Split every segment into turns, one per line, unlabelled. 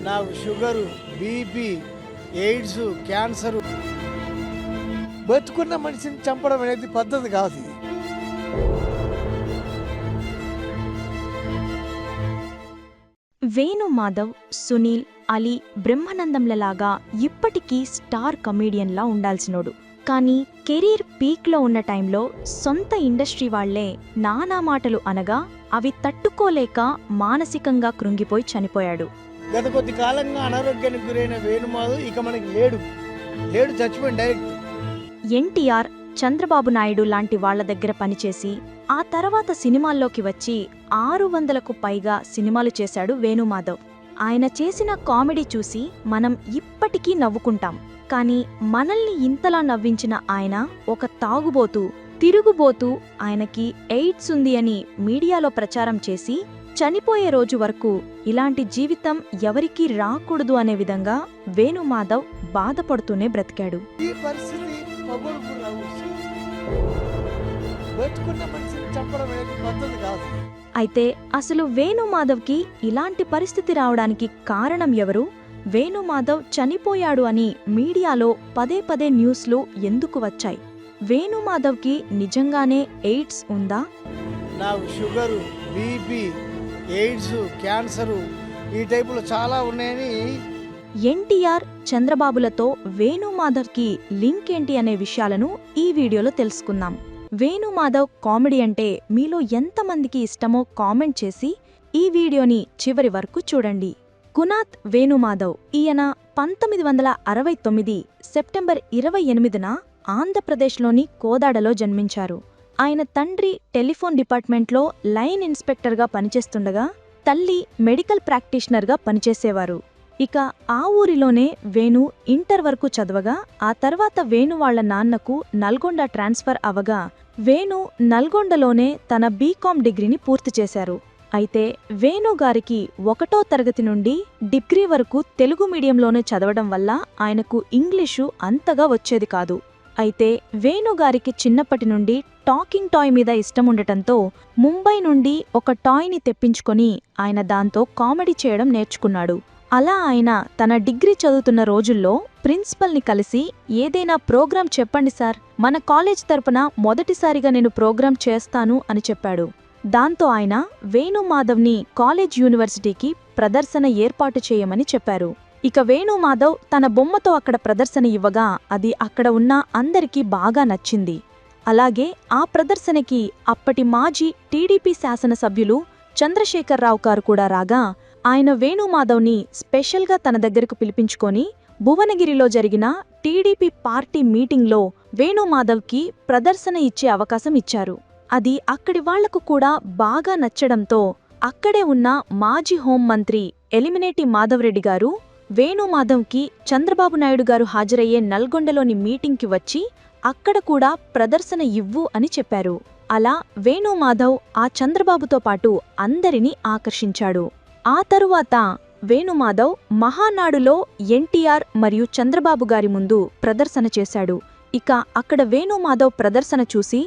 నాకు sugar, BP, AIDS, cancer. బతుకున్న మనిషిని చంపడం అనేది పద్ధతి కాదు ఇది.
వేణు మాధవ్, సునీల్, అలీ, బ్రహ్మానందంలలాగా ఇప్పటికీ స్టార్ కమీడియన్లా ఉండాల్సినోడు. కానీ కెరీర్ పీక్లో ఉన్న టైంలో సొంత ఇండస్ట్రీ వాళ్లే నానా మాటలు అనగా అవి తట్టుకోలేక మానసికంగా కృంగిపోయి చనిపోయాడు.
గత కొద్ది కాలంగా అనారోగ్యానికి గురైన వేణుమాధవ్ ఇక మనకి లేడు చచ్చిపోయింది డైరెక్ట్.
ఎన్టీఆర్, చంద్రబాబు నాయుడు లాంటి వాళ్ల దగ్గర పనిచేసి ఆ తర్వాత సినిమాల్లోకి వచ్చి 600కు పైగా సినిమాలు చేశాడు వేణుమాధవ్. ఆయన చేసిన కామెడీ చూసి మనం ఇప్పటికీ నవ్వుకుంటాం. కానీ మనల్ని ఇంతలా నవ్వించిన ఆయన ఒక తాగుబోతూ, తిరుగుబోతూ, ఆయనకి ఎయిడ్స్ ఉంది అని మీడియాలో ప్రచారం చేసి చనిపోయే రోజు వరకు ఇలాంటి జీవితం ఎవరికీ రాకూడదు అనే విధంగా వేణుమాధవ్ బాధపడుతూనే బ్రతికాడు.
ఈ పరిస్థితి బతుకున్న మనిషిని చంపడం అనేది పద్ధతి కాదు.
అయితే అసలు వేణుమాధవ్కి ఇలాంటి పరిస్థితి రావడానికి కారణం ఎవరు? వేణుమాధవ్ చనిపోయాడు అని మీడియాలో పదే పదే న్యూస్లు ఎందుకు వచ్చాయి? వేణుమాధవ్కి నిజంగానే ఎయిడ్స్ ఉందా?
నాకు షుగరు, బీపీ, ఎయిడ్స్, క్యాన్సరు ఈ టైపులో చాలా ఉన్నాయని.
ఎన్టీఆర్, చంద్రబాబులతో వేణుమాధవ్కి లింక్ ఏంటి అనే విషయాలను ఈ వీడియోలో తెలుసుకుందాం. వేణుమాధవ్ కామెడీ అంటే మీలో ఎంతమందికి ఇష్టమో కామెంట్ చేసి ఈ వీడియోని చివరి వరకు చూడండి. కునాత్ వేణుమాధవ్ ఈయన 1969 సెప్టెంబర్ 28న ఆంధ్రప్రదేశ్లోని కోదాడలో జన్మించారు. ఆయన తండ్రి టెలిఫోన్ డిపార్ట్మెంట్లో లైన్ ఇన్స్పెక్టర్గా పనిచేస్తుండగా తల్లి మెడికల్ ప్రాక్టీషనర్గా పనిచేసేవారు. ఇక ఆ ఊరిలోనే వేణు ఇంటర్ వరకు చదవగా ఆ తర్వాత వేణు వాళ్ల నాన్నకు నల్గొండ ట్రాన్స్ఫర్ అవగా వేణు నల్గొండలోనే తన బీకామ్ డిగ్రీని పూర్తి చేశారు. అయితే వేణుగారికి 1వ తరగతి నుండి డిగ్రీ వరకు తెలుగు మీడియంలోనే చదవడం వల్ల ఆయనకు ఇంగ్లీషు అంతగా వచ్చేది కాదు. అయితే వేణుగారికి చిన్నప్పటి నుండి టాకింగ్ టాయ్ మీద ఇష్టముండటంతో ముంబై నుండి ఒక టాయ్ని తెప్పించుకొని ఆయన దాంతో కామెడీ చేయడం నేర్చుకున్నాడు. అలా ఆయన తన డిగ్రీ చదువుతున్న రోజుల్లో ప్రిన్సిపల్ని కలిసి ఏదైనా ప్రోగ్రాం చెప్పండి సార్, మన కాలేజ్ తరపున మొదటిసారిగా నేను ప్రోగ్రాం చేస్తాను అని చెప్పాడు. దాంతో ఆయన వేణుమాధవ్ని కాలేజ్ యూనివర్సిటీకి ప్రదర్శన ఏర్పాటు చేయమని చెప్పారు. ఇక వేణుమాధవ్ తన బొమ్మతో అక్కడ ప్రదర్శన ఇవ్వగా అది అక్కడ ఉన్న అందరికీ బాగా నచ్చింది. అలాగే ఆ ప్రదర్శనకి అప్పటి మాజీ టీడీపీ శాసనసభ్యులు చంద్రశేఖరరావు గారు కూడా రాగా ఆయన వేణుమాధవ్ని స్పెషల్గా తన దగ్గరకు పిలిపించుకొని భువనగిరిలో జరిగిన టీడీపీ పార్టీ మీటింగ్లో వేణుమాధవ్కి ప్రదర్శన ఇచ్చే అవకాశం ఇచ్చారు. అది అక్కడి వాళ్లకు కూడా బాగా నచ్చడంతో అక్కడే ఉన్న మాజీ హోంమంత్రి ఎలిమినేటి మాధవరెడ్డి గారు వేణుమాధవ్కి చంద్రబాబు నాయుడు గారు హాజరయ్యే నల్గొండలోని మీటింగ్కి వచ్చి అక్కడ కూడా ప్రదర్శన ఇవ్వు అని చెప్పారు. అలా వేణుమాధవ్ ఆ చంద్రబాబుతో పాటు అందరినీ ఆకర్షించాడు. ఆ తరువాత వేణుమాధవ్ మహానాడులో ఎన్టీఆర్ మరియు చంద్రబాబు గారి ముందు ప్రదర్శన చేశాడు. ఇక అక్కడ వేణుమాధవ్ ప్రదర్శన చూసి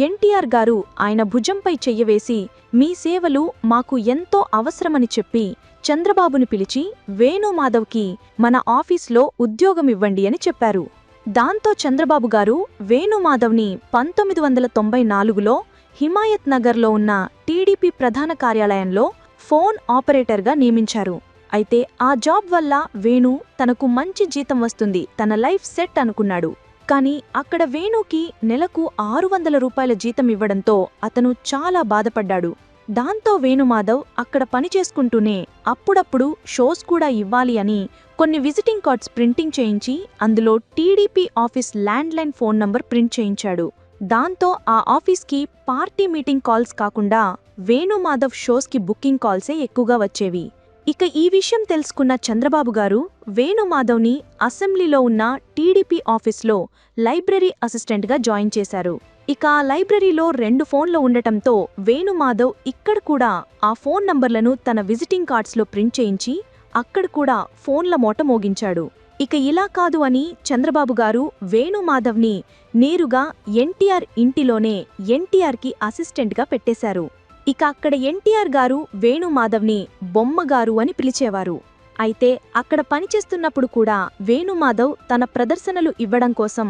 ఎన్టీఆర్ గారు ఆయన భుజంపై చెయ్యవేసి మీ సేవలు మాకు ఎంతో అవసరమని చెప్పి చంద్రబాబుని పిలిచి వేణుమాధవ్కి మన ఆఫీస్లో ఉద్యోగమివ్వండి అని చెప్పారు. దాంతో చంద్రబాబు గారు వేణుమాధవ్ని 1994లో హిమాయత్ నగర్లో ఉన్న టీడీపీ ప్రధాన కార్యాలయంలో ఫోన్ ఆపరేటర్గా నియమించారు. అయితే ఆ జాబ్ వల్ల వేణు తనకు మంచి జీతం వస్తుంది, తన లైఫ్ సెట్ అనుకున్నాడు. కానీ అక్కడ వేణుకి నెలకు 600 రూపాయల జీతం ఇవ్వడంతో అతను చాలా బాధపడ్డాడు. దాంతో వేణుమాధవ్ అక్కడ పనిచేసుకుంటూనే అప్పుడప్పుడు షోస్ కూడా ఇవ్వాలి అని కొన్ని విజిటింగ్ కార్డ్స్ ప్రింటింగ్ చేయించి అందులో TDP office landline phone number print చేయించాడు. దాంతో ఆ ఆఫీస్కి పార్టీ మీటింగ్ కాల్స్ కాకుండా వేణుమాధవ్ షోస్కి బుకింగ్ కాల్సే ఎక్కువగా వచ్చేవి. ఇక ఈ విషయం తెలుసుకున్న చంద్రబాబు గారు వేణుమాధవ్ని అసెంబ్లీలో ఉన్న టీడీపీ ఆఫీస్లో లైబ్రరీ అసిస్టెంట్గా జాయిన్ చేశారు. ఇక ఆ లైబ్రరీలో 2 ఫోన్లు ఉండటంతో వేణుమాధవ్ ఇక్కడ కూడా ఆ ఫోన్ నంబర్లను తన విజిటింగ్ కార్డ్స్లో ప్రింట్ చేయించి అక్కడ కూడా ఫోన్ల మోట మోగించాడు. ఇక ఇలా కాదు అని చంద్రబాబు గారు వేణుమాధవ్ని నేరుగా ఎన్టీఆర్ ఇంటిలోనే ఎన్టీఆర్కి అసిస్టెంట్గా పెట్టేశారు. ఇక అక్కడ ఎన్టీఆర్ గారు వేణుమాధవ్ని బొమ్మగారు అని పిలిచేవారు. అయితే అక్కడ పనిచేస్తున్నప్పుడు కూడా వేణుమాధవ్ తన ప్రదర్శనలు ఇవ్వడం కోసం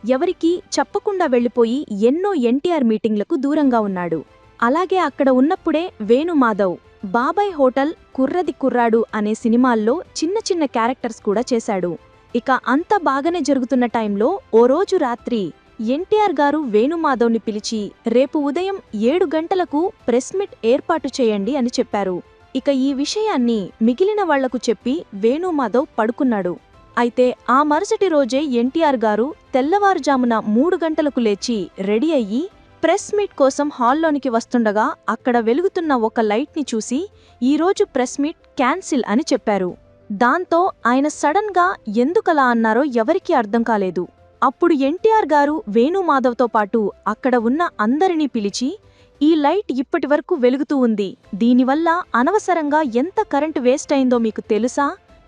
ఎవరికీ చెప్పకుండా వెళ్లిపోయి ఎన్నో ఎన్టీఆర్ మీటింగ్లకు దూరంగా ఉన్నాడు. అలాగే అక్కడ ఉన్నప్పుడే వేణుమాధవ్ బాబాయ్ హోటల్, కుర్రది కుర్రాడు అనే సినిమాల్లో చిన్న చిన్న క్యారెక్టర్స్ కూడా చేశాడు. ఇక అంత బాగానే జరుగుతున్న టైంలో ఓ రోజు రాత్రి ఎన్టీఆర్ గారు వేణుమాధవ్ని పిలిచి రేపు ఉదయం 7 గంటలకు ప్రెస్ మీట్ ఏర్పాటు చేయండి అని చెప్పారు. ఇక ఈ విషయాన్ని మిగిలిన వాళ్లకు చెప్పి వేణుమాధవ్ పడుకున్నాడు. అయితే ఆ మరుసటి రోజే ఎన్టీఆర్ గారు తెల్లవారుజామున 3 గంటలకు లేచి రెడీ అయ్యి ప్రెస్ మీట్ కోసం హాల్లోనికి వస్తుండగా అక్కడ వెలుగుతున్న ఒక లైట్ని చూసి ఈరోజు ప్రెస్ మీట్ క్యాన్సిల్ అని చెప్పారు. దాంతో ఆయన సడన్ గా ఎందుకలా అన్నారో ఎవరికీ అర్థం కాలేదు. అప్పుడు ఎన్టీఆర్ గారు వేణుమాధవ్తో పాటు అక్కడ ఉన్న అందరినీ పిలిచి ఈ లైట్ ఇప్పటివరకు వెలుగుతూ ఉంది, దీనివల్ల అనవసరంగా ఎంత కరెంటు వేస్ట్ అయిందో మీకు తెలుసా?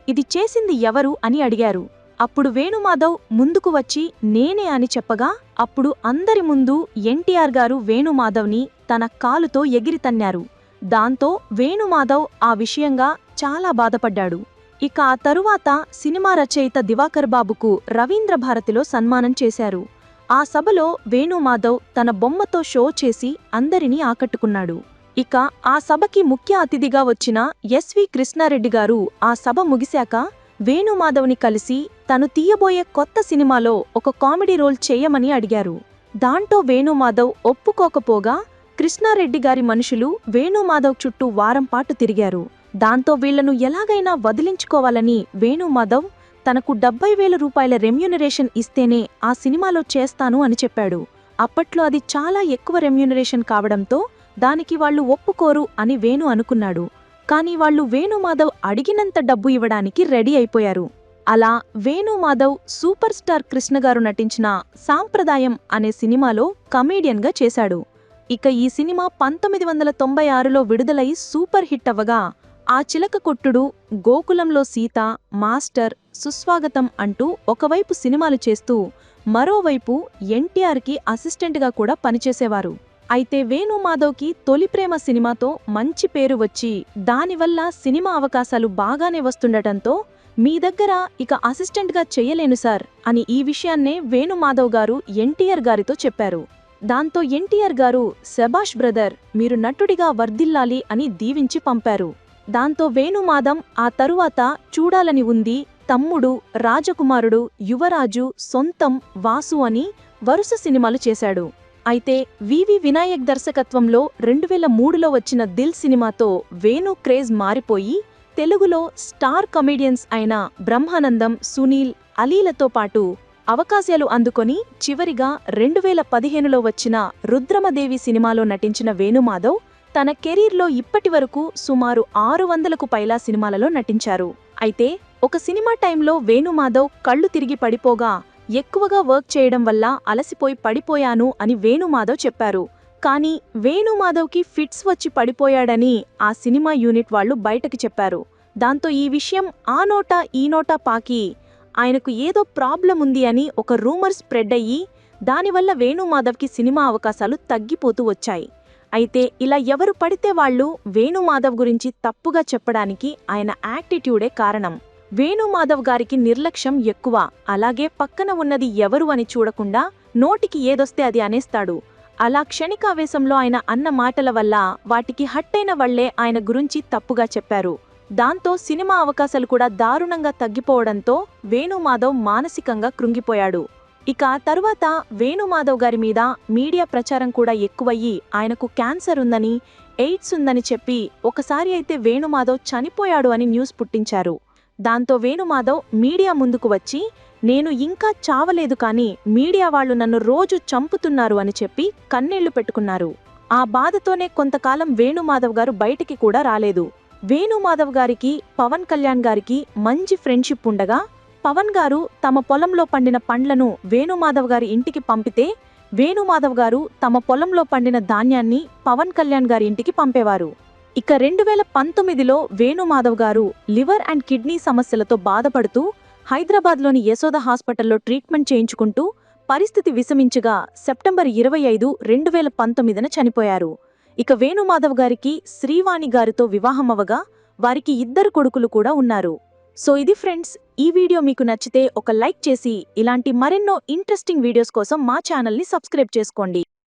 ఇది చేసింది ఎవరు అని అడిగారు. అప్పుడు వేణుమాధవ్ ముందుకు వచ్చి నేనే అని చెప్పగా అప్పుడు అందరి ముందు ఎన్టీఆర్ గారు వేణుమాధవ్ని తన కాలుతో ఎగిరి తన్నారు. దాంతో వేణుమాధవ్ ఆ విషయంగా చాలా బాధపడ్డాడు. ఇక ఆ తరువాత సినిమా రచయిత దివాకర్ బాబుకు రవీంద్ర భారతిలో సన్మానం చేశారు. ఆ సభలో వేణుమాధవ్ తన బొమ్మతో షో చేసి అందరినీ ఆకట్టుకున్నాడు. ఇక ఆ సభకి ముఖ్య అతిథిగా వచ్చిన ఎస్వి కృష్ణారెడ్డి గారు ఆ సభ ముగిశాక వేణుమాధవ్ని కలిసి తను తీయబోయే కొత్త సినిమాలో ఒక కామెడీ రోల్ చేయమని అడిగారు. దాంతో వేణుమాధవ్ ఒప్పుకోకపోగా కృష్ణారెడ్డి గారి మనుషులు వేణుమాధవ్ చుట్టూ వారం పాటు తిరిగారు. దాంతో వీళ్లను ఎలాగైనా వదిలించుకోవాలని వేణుమాధవ్ తనకు 70,000 రూపాయల రెమ్యూనరేషన్ ఇస్తేనే ఆ సినిమాలో చేస్తాను అని చెప్పాడు. అప్పట్లో అది చాలా ఎక్కువ రెమ్యూనరేషన్ కావడంతో దానికి వాళ్లు ఒప్పుకోరు అని వేణు అనుకున్నాడు. కానీ వాళ్లు వేణుమాధవ్ అడిగినంత డబ్బు ఇవ్వడానికి రెడీ అయిపోయారు. అలా వేణుమాధవ్ సూపర్ స్టార్ కృష్ణగారు నటించిన సాంప్రదాయం అనే సినిమాలో కమేడియన్గా చేశాడు. ఇక ఈ సినిమా 1996లో విడుదలై సూపర్ హిట్ అవ్వగా ఆ చిలక కొట్టుడు, గోకులంలో సీత, మాస్టర్, సుస్వాగతం అంటూ ఒకవైపు సినిమాలు చేస్తూ మరోవైపు ఎన్టీఆర్కి అసిస్టెంట్గా కూడా పనిచేసేవారు. అయితే వేణుమాధవ్కి తొలి ప్రేమ సినిమాతో మంచి పేరు వచ్చి దానివల్ల సినిమా అవకాశాలు బాగానే వస్తుండటంతో మీ దగ్గర ఇక అసిస్టెంట్గా చెయ్యలేను సార్ అని ఈ విషయాన్నే వేణుమాధవ్ గారు ఎన్టీఆర్ గారితో చెప్పారు. దాంతో ఎన్టీఆర్ గారు శభాష్ బ్రదర్, మీరు నటుడిగా వర్ధిల్లాలి అని దీవించి పంపారు. దాంతో వేణుమాధవ్ ఆ తరువాత చూడాలని ఉంది, తమ్ముడు, రాజకుమారుడు, యువరాజు, సొంతం, వాసు అని వరుస సినిమాలు చేశాడు. అయితే వివి వినాయక్ దర్శకత్వంలో 2003లో వచ్చిన దిల్ సినిమాతో వేణు క్రేజ్ మారిపోయి తెలుగులో స్టార్ కమెడియన్స్ అయిన బ్రహ్మానందం, సునీల్, అలీలతో పాటు అవకాశాలు అందుకొని చివరిగా 2015లో వచ్చిన రుద్రమదేవి సినిమాలో నటించిన వేణుమాధవ్ తన కెరీర్లో ఇప్పటివరకు సుమారు 600కు పైలా సినిమాలలో నటించారు. అయితే ఒక సినిమా టైంలో వేణుమాధవ్ కళ్ళు తిరిగి పడిపోగా ఎక్కువగా వర్క్ చేయడం వల్ల అలసిపోయి పడిపోయాను అని వేణుమాధవ్ చెప్పారు. కానీ వేణుమాధవ్కి ఫిట్స్ వచ్చి పడిపోయాడని ఆ సినిమా యూనిట్ వాళ్లు బయటకి చెప్పారు. దాంతో ఈ విషయం ఆ నోటా ఈ నోటా పాకి ఆయనకు ఏదో ప్రాబ్లం ఉంది అని ఒక రూమర్ స్ప్రెడ్ అయ్యి దానివల్ల వేణుమాధవ్కి సినిమా అవకాశాలు తగ్గిపోతూ వచ్చాయి. అయితే ఇలా ఎవరు పడితే వాళ్లు వేణుమాధవ్ గురించి తప్పుగా చెప్పడానికి ఆయన యాటిట్యూడే కారణం. వేణుమాధవ్ గారికి నిర్లక్ష్యం ఎక్కువ. అలాగే పక్కన ఉన్నది ఎవరు అని చూడకుండా నోటికి ఏదొస్తే అది అనేస్తాడు. అలా క్షణికావేశంలో ఆయన అన్న మాటల వల్ల వాటికి హట్టైన వాళ్లే ఆయన గురించి తప్పుగా చెప్పారు. దాంతో సినిమా అవకాశాలు కూడా దారుణంగా తగ్గిపోవడంతో వేణుమాధవ్ మానసికంగా కృంగిపోయాడు. ఇక ఆ తరువాత వేణుమాధవ్ గారి మీద మీడియా ప్రచారం కూడా ఎక్కువయ్యి ఆయనకు క్యాన్సర్ ఉందని, ఎయిడ్స్ ఉందని చెప్పి ఒకసారి అయితే వేణుమాధవ్ చనిపోయాడు అని న్యూస్ పుట్టించారు. దాంతో వేణుమాధవ్ మీడియా ముందుకు వచ్చి నేను ఇంకా చావలేదు కానీ మీడియా వాళ్లు నన్ను రోజు చంపుతున్నారు అని చెప్పి కన్నీళ్లు పెట్టుకున్నారు. ఆ బాధతోనే కొంతకాలం వేణుమాధవ్ గారు బయటికి కూడా రాలేదు. వేణుమాధవ్ గారికి పవన్ కళ్యాణ్ గారికి మంచి ఫ్రెండ్షిప్ ఉండగా పవన్ గారు తమ పొలంలో పండిన పండ్లను వేణుమాధవ్ గారి ఇంటికి పంపితే వేణుమాధవ్ గారు తమ పొలంలో పండిన ధాన్యాన్ని పవన్ కళ్యాణ్ గారి ఇంటికి పంపేవారు. ఇక 2019లో వేణుమాధవ్ గారు లివర్ అండ్ కిడ్నీ సమస్యలతో బాధపడుతూ హైదరాబాద్లోని యశోద హాస్పిటల్లో ట్రీట్మెంట్ చేయించుకుంటూ పరిస్థితి విషమించగా సెప్టెంబర్ 25, 2019న చనిపోయారు. ఇక వేణుమాధవ్ గారికి శ్రీవాణి గారితో వివాహమవగా వారికి 2 కొడుకులు కూడా ఉన్నారు. సో ఇది ఫ్రెండ్స్, ఈ వీడియో మీకు నచ్చితే ఒక లైక్ చేసి ఇలాంటి మరెన్నో ఇంట్రెస్టింగ్ వీడియోస్ కోసం మా ఛానల్ని సబ్స్క్రైబ్ చేసుకోండి.